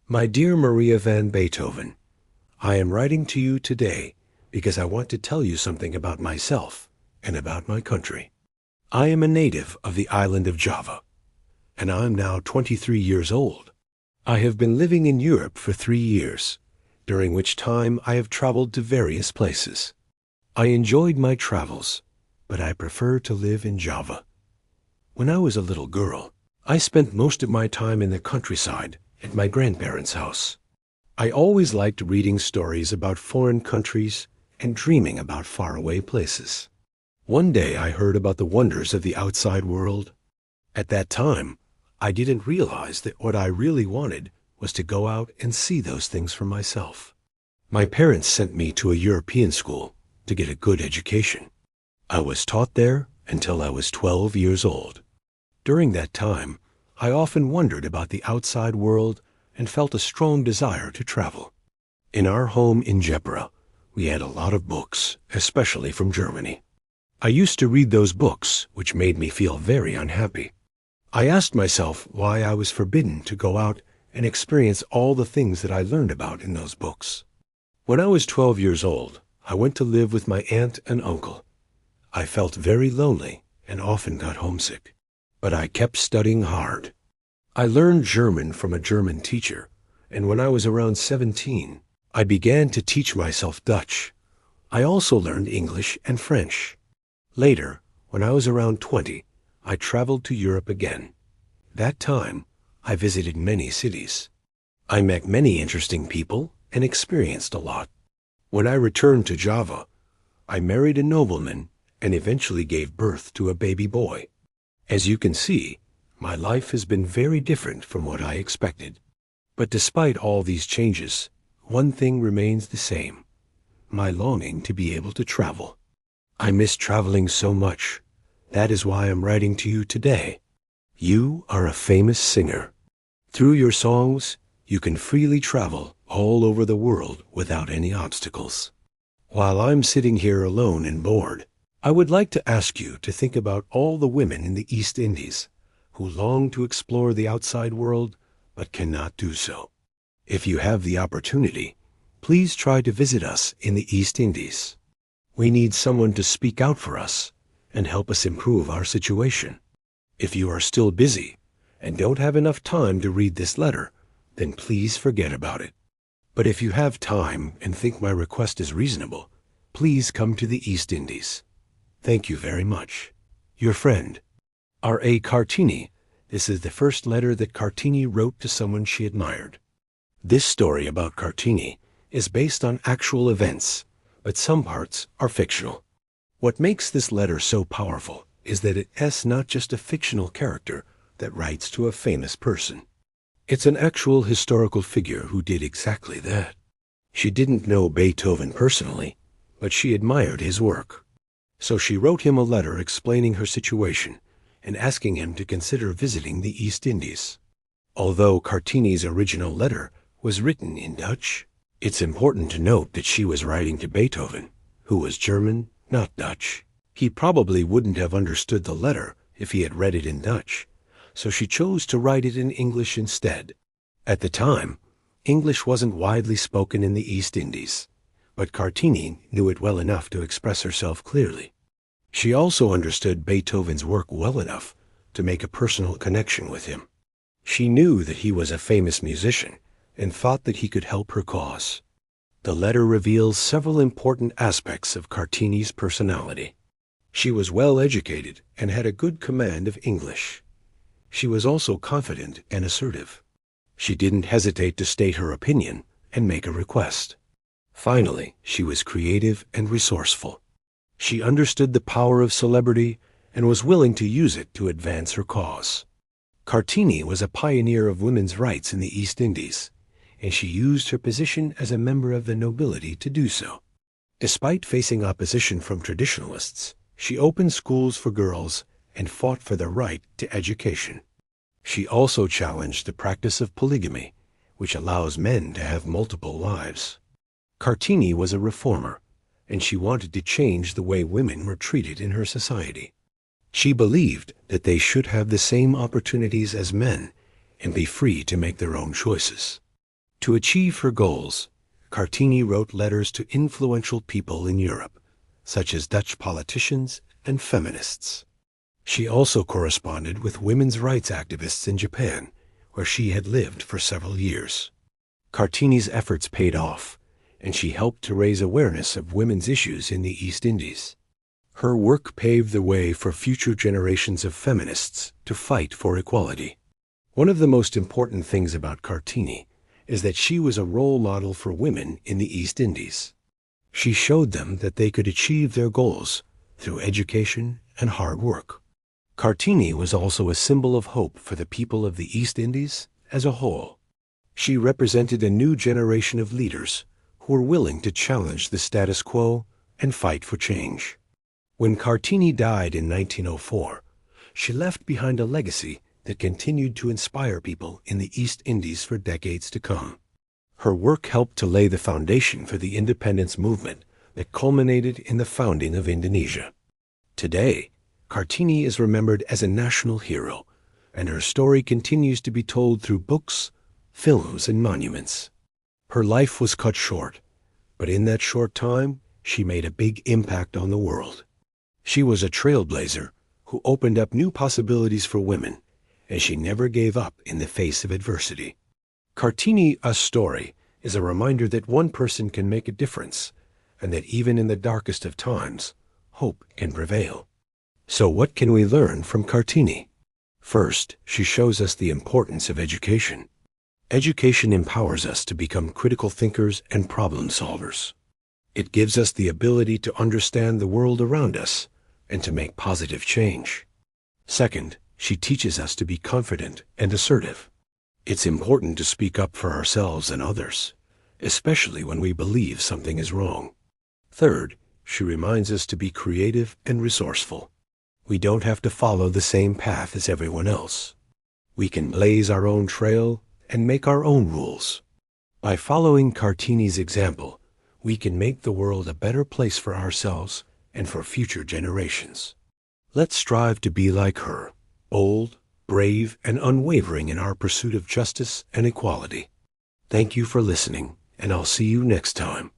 My dear Maria van Beethoven, I am writing to you today because I want to tell you something about myself and about my country. I am a native of the island of Java, and I am now 23 years old. I have been living in Europe for 3 years, during which time I have traveled to various places. I enjoyed my travels, but I prefer to live in Java. When I was a little girl, I spent most of my time in the countryside at my grandparents' house. I always liked reading stories about foreign countries and dreaming about faraway places. One day I heard about the wonders of the outside world. At that time, I didn't realize that what I really wanted was to go out and see those things for myself. My parents sent me to a European school to get a good education. I was taught there until I was 12 years old. During that time, I often wondered about the outside world and felt a strong desire to travel. In our home in Chakra, we had a lot of books, especially from Germany. I used to read those books, which made me feel very unhappy. I asked myself why I was forbidden to go out and experience all the things that I learned about in those books. When I was 12 years old, I went to live with my aunt and uncle. I felt very lonely and often got homesick, but I kept studying hard. I learned German from a German teacher, and when I was around 17, I began to teach myself Dutch. I also learned English and French. Later, when I was around 20, I traveled to Europe again. That time, I visited many cities. I met many interesting people and experienced a lot. When I returned to Java, I married a nobleman and eventually gave birth to a baby boy. As you can see, my life has been very different from what I expected. But despite all these changes, one thing remains the same: my longing to be able to travel. I miss traveling so much. That is why I'm writing to you today. You are a famous singer. Through your songs, you can freely travel all over the world without any obstacles. While I'm sitting here alone and bored, I would like to ask you to think about all the women in the East Indies who long to explore the outside world but cannot do so. If you have the opportunity, please try to visit us in the East Indies. We need someone to speak out for us and help us improve our situation. If you are still busy and don't have enough time to read this letter, then please forget about it. But if you have time and think my request is reasonable, please come to the East Indies. Thank you very much. Your friend, R.A. Kartini. This is the first letter that Kartini wrote to someone she admired. This story about Kartini is based on actual events, but some parts are fictional. What makes this letter so powerful is that it's not just a fictional character that writes to a famous person. It's an actual historical figure who did exactly that. She didn't know Beethoven personally, but she admired his work. So she wrote him a letter explaining her situation and asking him to consider visiting the East Indies. Although Kartini's original letter was written in Dutch, it's important to note that she was writing to Beethoven, who was German, not Dutch. He probably wouldn't have understood the letter if he had read it in Dutch, so she chose to write it in English instead. At the time, English wasn't widely spoken in the East Indies, but Kartini knew it well enough to express herself clearly. She also understood Beethoven's work well enough to make a personal connection with him. She knew that he was a famous musician and thought that he could help her cause. The letter reveals several important aspects of Kartini's personality. She was well educated and had a good command of English. She was also confident and assertive. She didn't hesitate to state her opinion and make a request. Finally, she was creative and resourceful. She understood the power of celebrity and was willing to use it to advance her cause. Kartini was a pioneer of women's rights in the East Indies, and she used her position as a member of the nobility to do so. Despite facing opposition from traditionalists, she opened schools for girls and fought for the right to education. She also challenged the practice of polygamy, which allows men to have multiple wives. Kartini was a reformer, and she wanted to change the way women were treated in her society. She believed that they should have the same opportunities as men and be free to make their own choices. To achieve her goals, Kartini wrote letters to influential people in Europe, such as Dutch politicians and feminists. She also corresponded with women's rights activists in Japan, where she had lived for several years. Kartini's efforts paid off, and she helped to raise awareness of women's issues in the East Indies. Her work paved the way for future generations of feminists to fight for equality. One of the most important things about Kartini is that she was a role model for women in the East Indies. She showed them that they could achieve their goals through education and hard work. Kartini was also a symbol of hope for the people of the East Indies as a whole. She represented a new generation of leaders who were willing to challenge the status quo and fight for change. When Kartini died in 1904, she left behind a legacy that continued to inspire people in the East Indies for decades to come. Her work helped to lay the foundation for the independence movement that culminated in the founding of Indonesia. Today, Kartini is remembered as a national hero, and her story continues to be told through books, films, and monuments. Her life was cut short, but in that short time, she made a big impact on the world. She was a trailblazer who opened up new possibilities for women, and she never gave up in the face of adversity. Kartini's story is a reminder that one person can make a difference, and that even in the darkest of times, hope can prevail. So what can we learn from Kartini? First, she shows us the importance of education. Education empowers us to become critical thinkers and problem solvers. It gives us the ability to understand the world around us and to make positive change. Second, she teaches us to be confident and assertive. It's important to speak up for ourselves and others, especially when we believe something is wrong. Third, she reminds us to be creative and resourceful. We don't have to follow the same path as everyone else. We can blaze our own trail and make our own rules. By following Kartini's example, we can make the world a better place for ourselves and for future generations. Let's strive to be like her, bold, brave, and unwavering in our pursuit of justice and equality. Thank you for listening, and I'll see you next time.